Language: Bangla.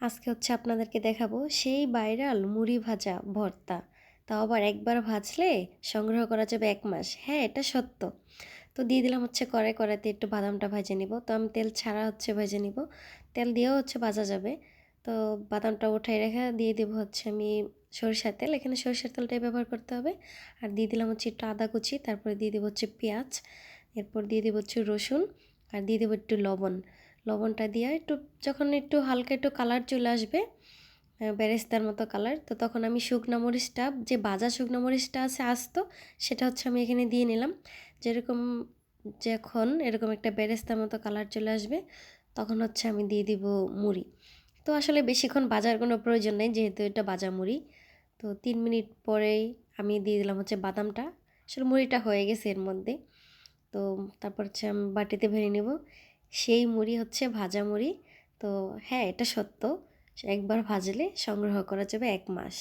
আজকে হচ্ছে আপনাদেরকে দেখাবো সেই ভাইরাল মুড়ি ভাজা ভর্তা। তাও আবার একবার ভাজলে সংগ্রহ করা যাবে ১ মাস। হ্যাঁ, এটা সত্য। তো দিয়ে দিলাম হচ্ছে কড়াইতে একটু বাদামটা ভেজে নিব। তো আমি তেল ছাড়া হচ্ছে ভেজে নিব। তেল দিয়েও হচ্ছে ভাজা যাবে। তো বাদামটা উঠাই রেখে দিয়ে দিব হচ্ছে আমি সরিষার তেল। এখানে সরিষার তেলটাই ব্যবহার করতে হবে। আর দিয়ে দিলাম হচ্ছে একটু আদা কুচি, তারপরে দিয়ে দিব হচ্ছে পেঁয়াজ, এরপর দিয়ে দিব হচ্ছে রসুন, আর দিয়ে দেবো একটু লবণ। লবণটা দিয়ে একটু যখন একটু হালকা একটু কালার চলে আসবে, বেরেস্তার মতো কালার, তো তখন আমি শুকনো মরিচটা, যে ভাজা শুকনো মরিচটা আছে আস্ত, সেটা হচ্ছে আমি এখানে দিয়ে নিলাম। যেরকম যখন এরকম একটা বেরেস্তার মতো কালার চলে আসবে, তখন হচ্ছে আমি দিয়ে দিব মুড়ি। তো আসলে বেশিক্ষণ ভাজার কোনো প্রয়োজন নেই, যেহেতু এটা ভাজা মুড়ি। তো ৩ মিনিট পরেই আমি দিয়ে দিলাম হচ্ছে বাদামটা। আসলে মুড়িটা হয়ে গেছে এর মধ্যে। তো তারপর হচ্ছে আমি বাটিতে ভরে নেব। সেই মুড়ি হচ্ছে ভাজা মুড়ি। তো হ্যাঁ, এটা সত্য। একবার ভাজলে সংগ্রহ করা যাবে ১ মাস।